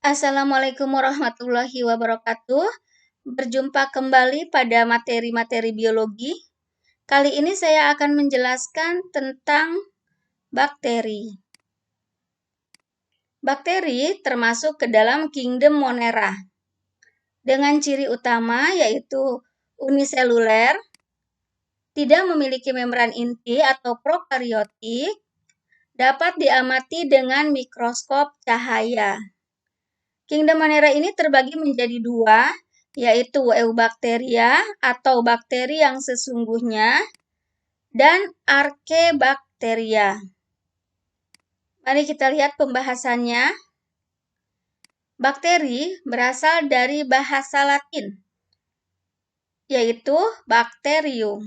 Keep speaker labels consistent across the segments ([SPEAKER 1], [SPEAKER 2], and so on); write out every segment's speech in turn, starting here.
[SPEAKER 1] Assalamualaikum warahmatullahi wabarakatuh. Berjumpa kembali pada materi-materi biologi. Kali ini saya akan menjelaskan tentang bakteri. Bakteri termasuk ke dalam kingdom Monera, dengan ciri utama yaitu uniseluler, tidak memiliki membran inti atau prokariotik, dapat diamati dengan mikroskop cahaya. Kingdom Monera ini terbagi menjadi dua, yaitu Eubacteria atau bakteri yang sesungguhnya dan Archaebacteria. Mari kita lihat pembahasannya. Bakteri berasal dari bahasa Latin, yaitu bacterium.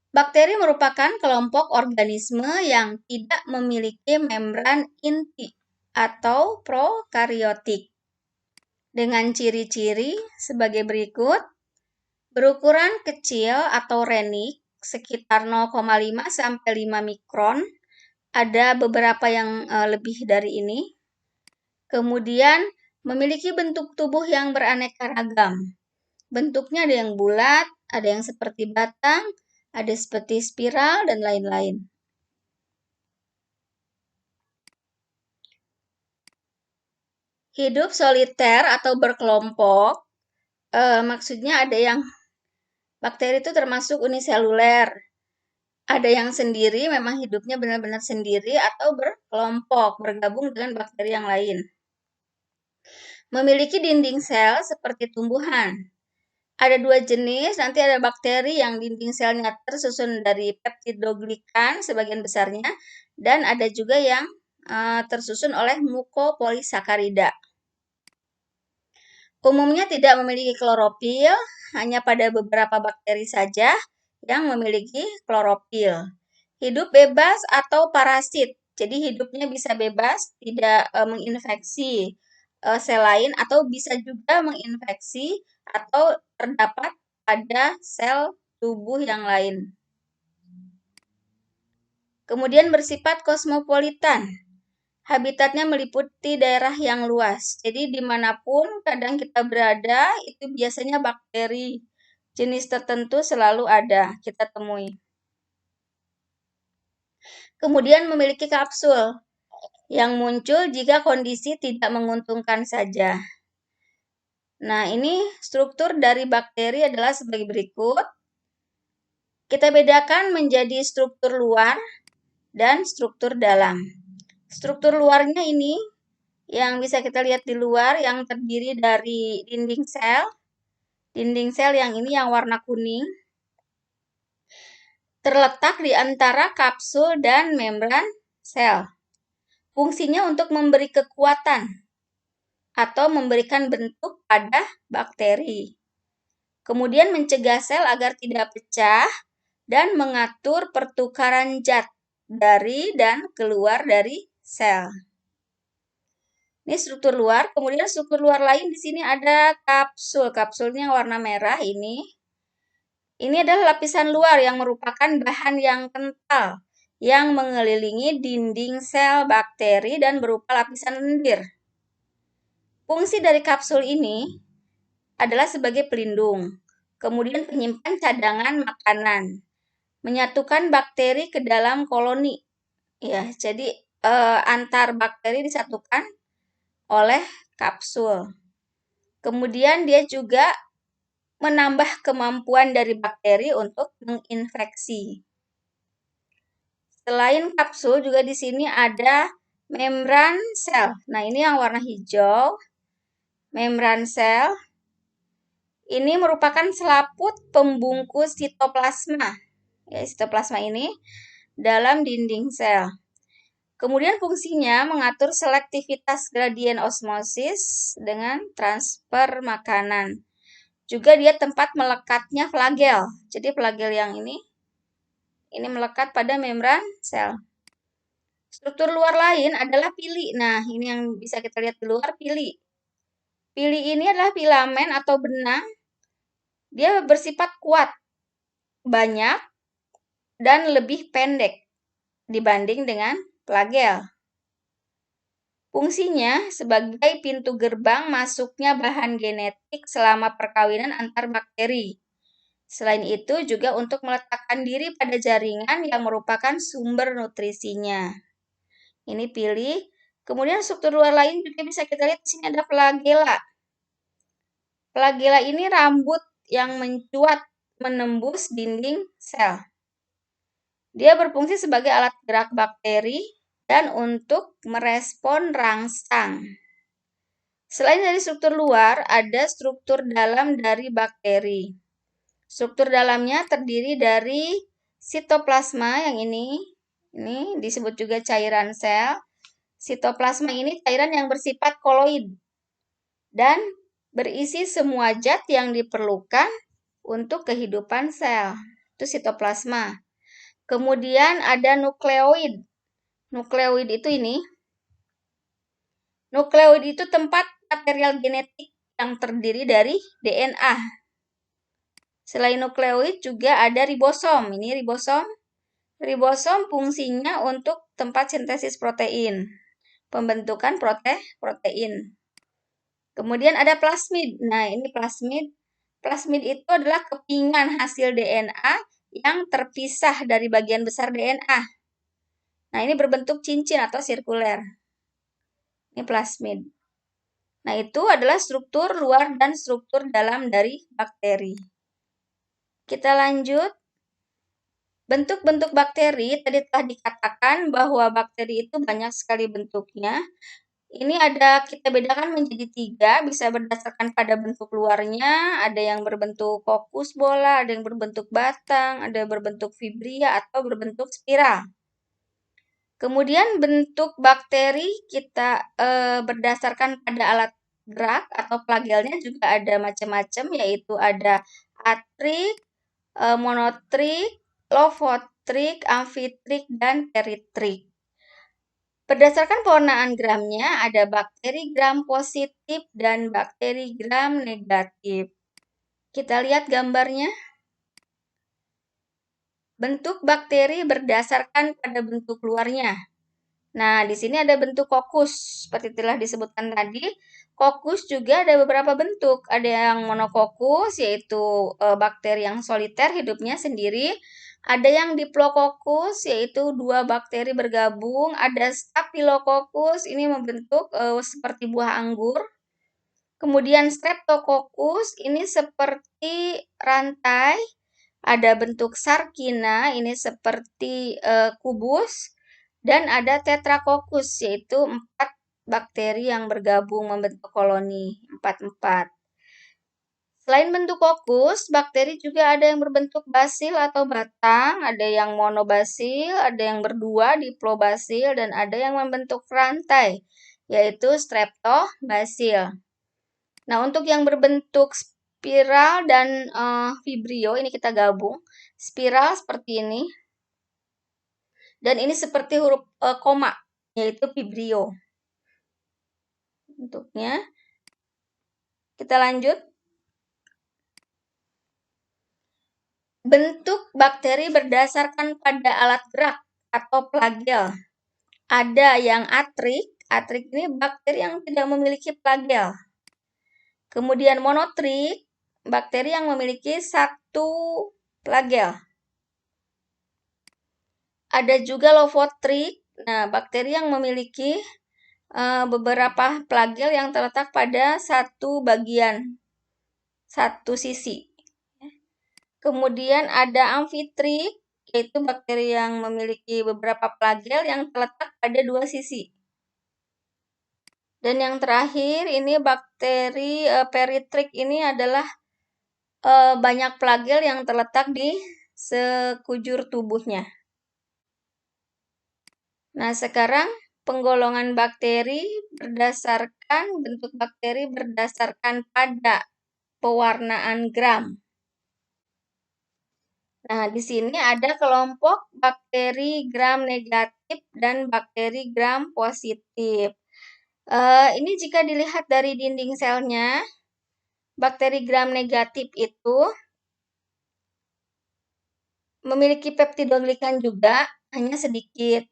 [SPEAKER 1] Bakteri merupakan kelompok organisme yang tidak memiliki membran inti atau prokariotik, dengan ciri-ciri sebagai berikut. Berukuran kecil atau renik, sekitar 0,5 sampai 5 mikron. Ada beberapa yang lebih dari ini. Kemudian memiliki bentuk tubuh yang beraneka ragam. Bentuknya ada yang bulat, ada yang seperti batang, ada seperti spiral, dan lain-lain. Hidup soliter atau berkelompok, maksudnya ada yang bakteri itu termasuk uniseluler. Ada yang sendiri, memang hidupnya benar-benar sendiri, atau berkelompok, bergabung dengan bakteri yang lain. Memiliki dinding sel seperti tumbuhan. Ada dua jenis, nanti ada bakteri yang dinding selnya tersusun dari peptidoglikan sebagian besarnya, dan ada juga yang tersusun oleh mukopolisakarida. Umumnya tidak memiliki klorofil, hanya pada beberapa bakteri saja yang memiliki klorofil. Hidup bebas atau parasit, jadi hidupnya bisa bebas, tidak menginfeksi sel lain, atau bisa juga menginfeksi atau terdapat pada sel tubuh yang lain. Kemudian bersifat kosmopolitan. Habitatnya meliputi daerah yang luas. Jadi dimanapun kadang kita berada, itu biasanya bakteri jenis tertentu selalu ada kita temui. Kemudian memiliki kapsul yang muncul jika kondisi tidak menguntungkan saja. Nah, ini struktur dari bakteri adalah sebagai berikut. Kita bedakan menjadi struktur luar dan struktur dalam. Struktur luarnya ini yang bisa kita lihat di luar, yang terdiri dari dinding sel. Dinding sel yang ini yang warna kuning, terletak di antara kapsul dan membran sel. Fungsinya untuk memberi kekuatan atau memberikan bentuk pada bakteri. Kemudian mencegah sel agar tidak pecah dan mengatur pertukaran zat dari dan keluar dari sel. Ini struktur luar. Kemudian struktur luar lain di sini ada kapsul. Kapsulnya warna merah ini. Ini adalah lapisan luar yang merupakan bahan yang kental yang mengelilingi dinding sel bakteri dan berupa lapisan lendir. Fungsi dari kapsul ini adalah sebagai pelindung, kemudian penyimpan cadangan makanan, menyatukan bakteri ke dalam koloni. Ya, jadi antar bakteri disatukan oleh kapsul. Kemudian dia juga menambah kemampuan dari bakteri untuk menginfeksi. Selain kapsul juga di sini ada membran sel. Nah, ini yang warna hijau. Membran sel ini merupakan selaput pembungkus sitoplasma. Ya, sitoplasma ini dalam dinding sel. Kemudian fungsinya mengatur selektivitas gradien osmosis dengan transfer makanan. Juga dia tempat melekatnya flagel. Jadi flagel yang ini melekat pada membran sel. Struktur luar lain adalah pili. Nah, ini yang bisa kita lihat di luar, pili. Pili ini adalah filamen atau benang. Dia bersifat kuat, banyak, dan lebih pendek dibanding dengan flagel. Fungsinya sebagai pintu gerbang masuknya bahan genetik selama perkawinan antar bakteri. Selain itu juga untuk meletakkan diri pada jaringan yang merupakan sumber nutrisinya. Ini pilih. Kemudian struktur luar lain juga bisa kita lihat di sini ada flagela. Flagela ini rambut yang mencuat menembus dinding sel. Dia berfungsi sebagai alat gerak bakteri dan untuk merespon rangsang. Selain dari struktur luar, ada struktur dalam dari bakteri. Struktur dalamnya terdiri dari sitoplasma yang ini disebut juga cairan sel. Sitoplasma ini cairan yang bersifat koloid dan berisi semua zat yang diperlukan untuk kehidupan sel. Itu sitoplasma. Kemudian ada nukleoid. Nukleoid itu ini. Nukleoid itu tempat material genetik yang terdiri dari DNA. Selain nukleoid juga ada ribosom. Ini ribosom. Ribosom fungsinya untuk tempat sintesis protein, pembentukan protein. Kemudian ada plasmid. Nah, ini plasmid. Plasmid itu adalah kepingan hasil DNA yang terpisah dari bagian besar DNA. Nah, ini berbentuk cincin atau sirkuler. Ini plasmid. Nah, itu adalah struktur luar dan struktur dalam dari bakteri. Kita lanjut. Bentuk-bentuk bakteri, tadi telah dikatakan bahwa bakteri itu banyak sekali bentuknya. Ini kita bedakan menjadi 3, bisa berdasarkan pada bentuk luarnya, ada yang berbentuk kokus bola, ada yang berbentuk batang, ada yang berbentuk fibria, atau berbentuk spiral. Kemudian bentuk bakteri kita berdasarkan pada alat gerak atau flagelnya juga ada macam-macam, yaitu ada atrik, monotrik, lofotrik, amfitrik, dan peritrik. Berdasarkan pewarnaan gramnya, ada bakteri gram positif dan bakteri gram negatif. Kita lihat gambarnya. Bentuk bakteri berdasarkan pada bentuk luarnya. Nah, di sini ada bentuk kokus, seperti telah disebutkan tadi. Kokus juga ada beberapa bentuk. Ada yang monokokus, yaitu bakteri yang soliter, hidupnya sendiri. Ada yang diplococcus, yaitu 2 bakteri bergabung. Ada staphylococcus, ini membentuk seperti buah anggur. Kemudian streptococcus, ini seperti rantai. Ada bentuk sarkina, ini seperti kubus. Dan ada tetracoccus, yaitu 4 bakteri yang bergabung membentuk koloni, 4-4. Selain bentuk kokus, bakteri juga ada yang berbentuk basil atau batang, ada yang monobasil, ada yang berdua diplobasil, dan ada yang membentuk rantai, yaitu streptobasil. Nah, untuk yang berbentuk spiral dan vibrio, ini kita gabung. Spiral seperti ini, dan ini seperti huruf koma, yaitu vibrio. Bentuknya. Kita lanjut. Bentuk bakteri berdasarkan pada alat gerak atau flagel. Ada yang atrik. Atrik ini bakteri yang tidak memiliki flagel. Kemudian monotrik, bakteri yang memiliki 1 flagel. Ada juga lofotrik, nah bakteri yang memiliki beberapa flagel yang terletak pada 1 bagian, 1 sisi. Kemudian ada amfitrik, yaitu bakteri yang memiliki beberapa flagel yang terletak pada 2 sisi. Dan yang terakhir ini bakteri peritrik, ini adalah banyak flagel yang terletak di sekujur tubuhnya. Nah, sekarang penggolongan bakteri bentuk bakteri berdasarkan pada pewarnaan gram. Nah, di sini ada kelompok bakteri gram negatif dan bakteri gram positif. Ini jika dilihat dari dinding selnya, bakteri gram negatif itu memiliki peptidoglikan juga, hanya sedikit.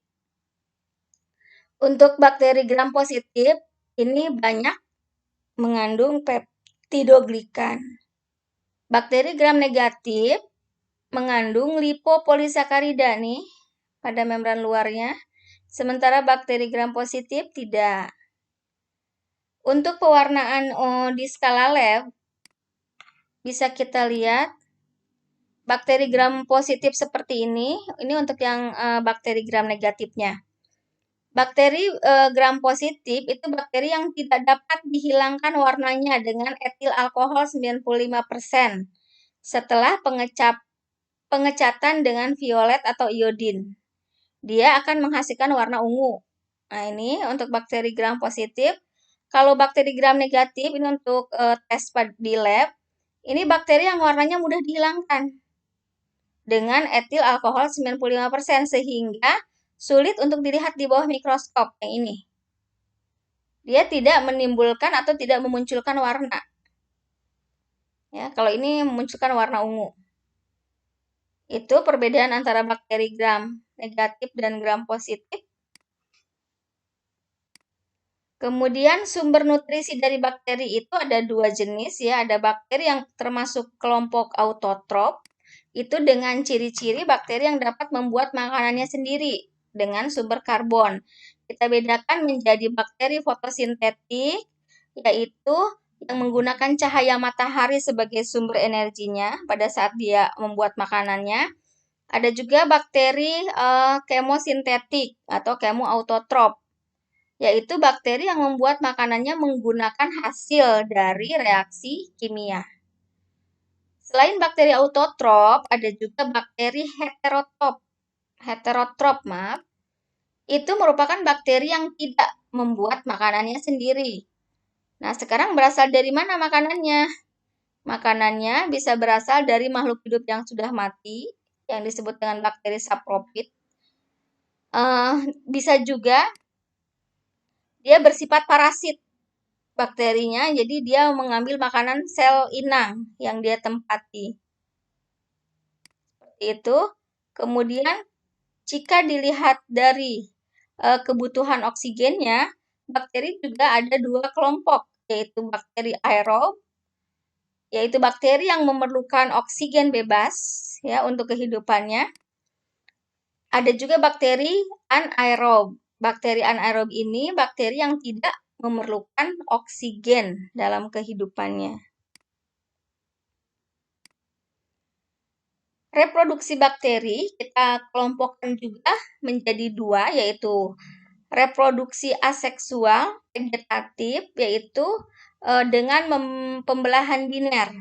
[SPEAKER 1] Untuk bakteri gram positif, ini banyak mengandung peptidoglikan. Bakteri gram negatif mengandung lipopolisakarida nih pada membran luarnya, sementara bakteri gram positif tidak. Untuk pewarnaan di skala lab, bisa kita lihat bakteri gram positif seperti ini untuk yang bakteri gram negatifnya. Bakteri gram positif itu bakteri yang tidak dapat dihilangkan warnanya dengan etil alkohol 95% setelah pengecatan dengan violet atau iodin. Dia akan menghasilkan warna ungu. Nah, ini untuk bakteri gram positif. Kalau bakteri gram negatif, ini untuk tes di lab, ini bakteri yang warnanya mudah dihilangkan dengan etil alkohol 95% sehingga sulit untuk dilihat di bawah mikroskop yang ini. Dia tidak menimbulkan atau tidak memunculkan warna. Ya, kalau ini memunculkan warna ungu. Itu perbedaan antara bakteri gram negatif dan gram positif. Kemudian sumber nutrisi dari bakteri itu ada dua jenis ya, ada bakteri yang termasuk kelompok autotrof, itu dengan ciri-ciri bakteri yang dapat membuat makanannya sendiri dengan sumber karbon. Kita bedakan menjadi bakteri fotosintetik, yaitu yang menggunakan cahaya matahari sebagai sumber energinya pada saat dia membuat makanannya. Ada juga bakteri kemosintetik atau kemoautotrof, yaitu bakteri yang membuat makanannya menggunakan hasil dari reaksi kimia. Selain bakteri autotrof, ada juga bakteri heterotrof, itu merupakan bakteri yang tidak membuat makanannya sendiri. Nah, sekarang berasal dari mana makanannya? Makanannya bisa berasal dari makhluk hidup yang sudah mati, yang disebut dengan bakteri sapropit. Bisa juga dia bersifat parasit bakterinya, jadi dia mengambil makanan sel inang yang dia tempati. Seperti itu. Kemudian jika dilihat dari kebutuhan oksigennya, bakteri juga ada dua kelompok, yaitu bakteri aerob, yaitu bakteri yang memerlukan oksigen bebas ya untuk kehidupannya. Ada juga bakteri anaerob. Bakteri anaerob ini bakteri yang tidak memerlukan oksigen dalam kehidupannya. Reproduksi bakteri kita kelompokkan juga menjadi dua, yaitu reproduksi aseksual vegetatif, yaitu dengan pembelahan biner.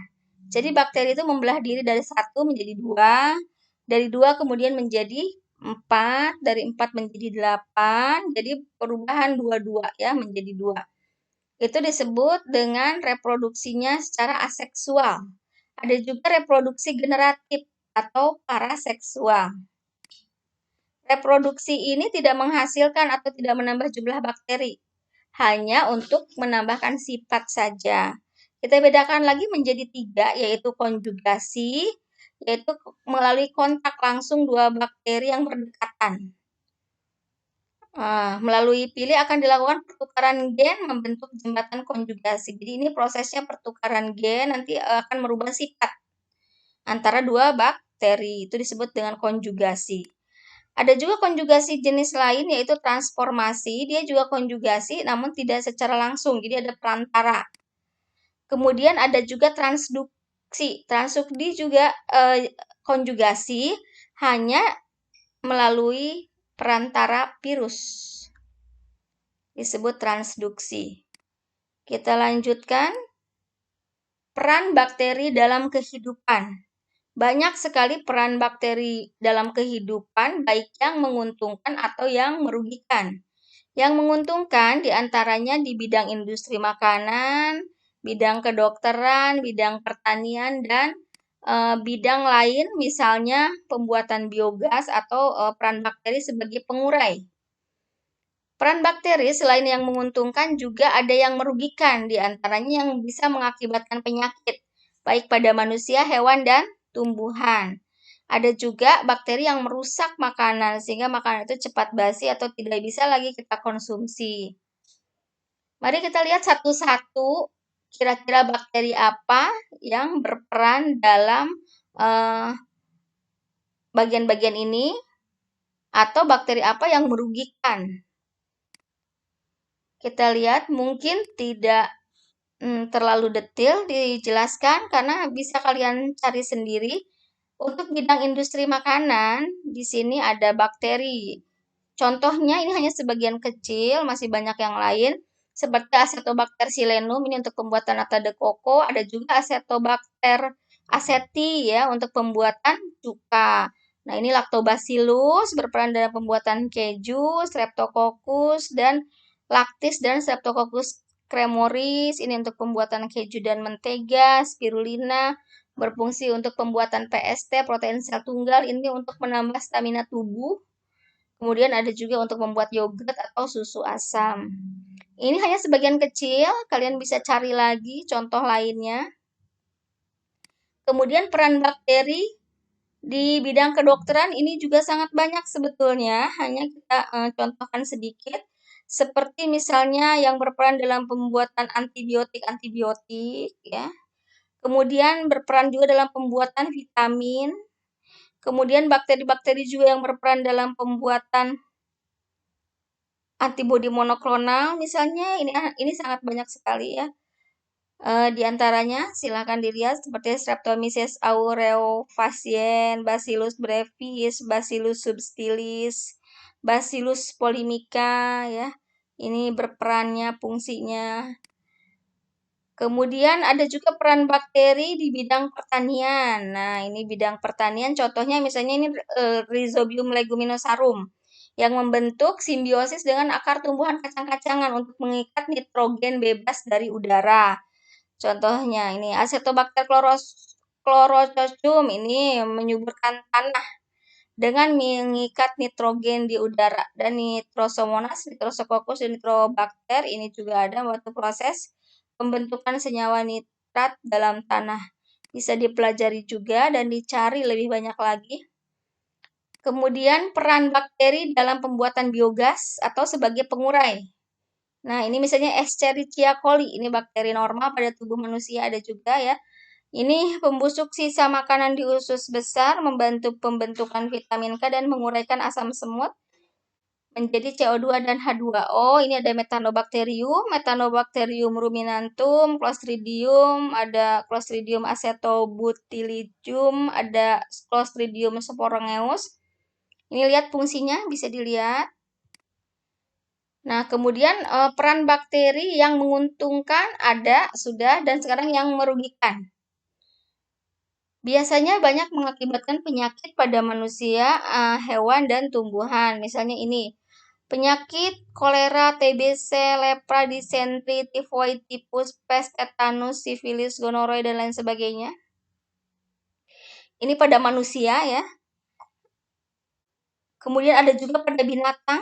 [SPEAKER 1] Jadi bakteri itu membelah diri dari satu menjadi dua, dari dua kemudian menjadi 4, dari 4 menjadi 8, jadi perubahan dua-dua ya menjadi 2. Itu disebut dengan reproduksinya secara aseksual. Ada juga reproduksi generatif atau paraseksual. Reproduksi ini tidak menghasilkan atau tidak menambah jumlah bakteri, hanya untuk menambahkan sifat saja. Kita bedakan lagi menjadi 3, yaitu konjugasi, yaitu melalui kontak langsung dua bakteri yang berdekatan. Melalui pilih akan dilakukan pertukaran gen membentuk jembatan konjugasi. Jadi ini prosesnya pertukaran gen nanti akan merubah sifat antara dua bakteri. Itu disebut dengan konjugasi. Ada juga konjugasi jenis lain yaitu transformasi. Dia juga konjugasi namun tidak secara langsung. Jadi ada perantara. Kemudian ada juga transduksi. Transduksi juga konjugasi hanya melalui perantara virus. Disebut transduksi. Kita lanjutkan. Peran bakteri dalam kehidupan. Banyak sekali peran bakteri dalam kehidupan, baik yang menguntungkan atau yang merugikan. Yang menguntungkan diantaranya di bidang industri makanan, bidang kedokteran, bidang pertanian, dan bidang lain misalnya pembuatan biogas atau peran bakteri sebagai pengurai. Peran bakteri selain yang menguntungkan juga ada yang merugikan, diantaranya yang bisa mengakibatkan penyakit, baik pada manusia, hewan, dan tumbuhan. Ada juga bakteri yang merusak makanan, sehingga makanan itu cepat basi atau tidak bisa lagi kita konsumsi. Mari kita lihat satu-satu kira-kira bakteri apa yang berperan dalam bagian-bagian ini, atau bakteri apa yang merugikan. Kita lihat mungkin tidak terlalu detail dijelaskan karena bisa kalian cari sendiri. Untuk bidang industri makanan, di sini ada bakteri. Contohnya ini hanya sebagian kecil, masih banyak yang lain. Seperti Acetobacter xylenum ini untuk pembuatan nata de coco, ada juga Acetobacter aceti ya untuk pembuatan cuka. Nah, ini Lactobacillus berperan dalam pembuatan keju, Streptococcus dan Lactis dan Streptococcus cremoris ini untuk pembuatan keju dan mentega, Spirulina berfungsi untuk pembuatan PST, protein sel tunggal, ini untuk menambah stamina tubuh. Kemudian ada juga untuk membuat yogurt atau susu asam. Ini hanya sebagian kecil, kalian bisa cari lagi contoh lainnya. Kemudian peran bakteri di bidang kedokteran ini juga sangat banyak sebetulnya, hanya kita contohkan sedikit. Seperti misalnya yang berperan dalam pembuatan antibiotik ya. Kemudian berperan juga dalam pembuatan vitamin. Kemudian bakteri-bakteri juga yang berperan dalam pembuatan antibodi monoklonal misalnya, ini sangat banyak sekali ya. Di antaranya silakan dilihat seperti Streptomyces aureofaciens, Bacillus brevis, Bacillus subtilis, Bacillus polymica ya. Ini berperannya, fungsinya. Kemudian ada juga peran bakteri di bidang pertanian. Nah, ini bidang pertanian contohnya misalnya ini Rhizobium leguminosarum yang membentuk simbiosis dengan akar tumbuhan kacang-kacangan untuk mengikat nitrogen bebas dari udara. Contohnya ini Acetobacter chlorochocium ini menyuburkan tanah dengan mengikat nitrogen di udara, dan Nitrosomonas, Nitrosococcus, dan Nitrobacter ini juga ada waktu proses pembentukan senyawa nitrat dalam tanah. Bisa dipelajari juga dan dicari lebih banyak lagi. Kemudian peran bakteri dalam pembuatan biogas atau sebagai pengurai. Nah, ini misalnya Escherichia coli, ini bakteri normal pada tubuh manusia ada juga ya. Ini pembusuk sisa makanan di usus besar, membantu pembentukan vitamin K dan menguraikan asam semut menjadi CO2 dan H2O. Ini ada Methanobacterium ruminantum, Clostridium, ada Clostridium acetobutylicum, ada Clostridium sporongeus. Ini lihat fungsinya, bisa dilihat. Nah, kemudian peran bakteri yang menguntungkan ada, sudah, dan sekarang yang merugikan. Biasanya banyak mengakibatkan penyakit pada manusia, hewan, dan tumbuhan. Misalnya ini, penyakit kolera, TBC, lepra, disentri, tifoid, tipus, pes, tetanus, sifilis, gonoroi, dan lain sebagainya. Ini pada manusia ya. Kemudian ada juga pada binatang.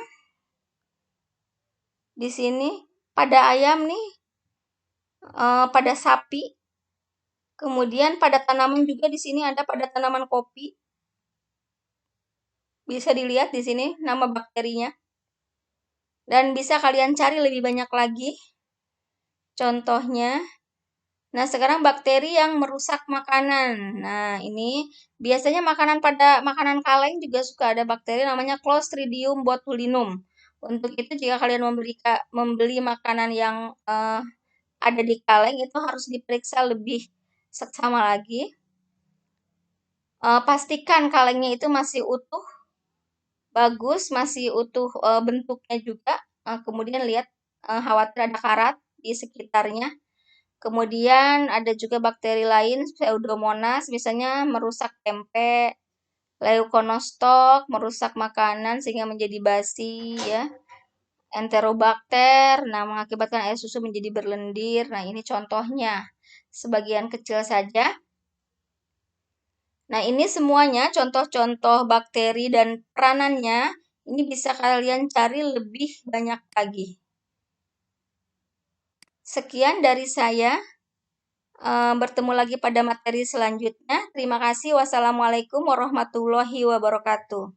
[SPEAKER 1] Di sini pada ayam nih, pada sapi. Kemudian pada tanaman juga di sini ada pada tanaman kopi. Bisa dilihat di sini nama bakterinya. Dan bisa kalian cari lebih banyak lagi contohnya. Nah, sekarang bakteri yang merusak makanan. Nah, ini biasanya makanan kaleng juga suka ada bakteri namanya Clostridium botulinum. Untuk itu jika kalian membeli makanan yang ada di kaleng itu harus diperiksa lebih seksama lagi. Pastikan kalengnya itu masih utuh, bagus, masih utuh bentuknya juga. Kemudian lihat khawatir ada karat di sekitarnya. Kemudian ada juga bakteri lain, Pseudomonas, misalnya merusak tempe, Leuconostoc, merusak makanan sehingga menjadi basi, ya. Enterobacter, nah mengakibatkan air susu menjadi berlendir. Nah, ini contohnya, sebagian kecil saja. Nah, ini semuanya contoh-contoh bakteri dan peranannya, ini bisa kalian cari lebih banyak lagi. Sekian dari saya. Bertemu lagi pada materi selanjutnya. Terima kasih. Wassalamualaikum warahmatullahi wabarakatuh.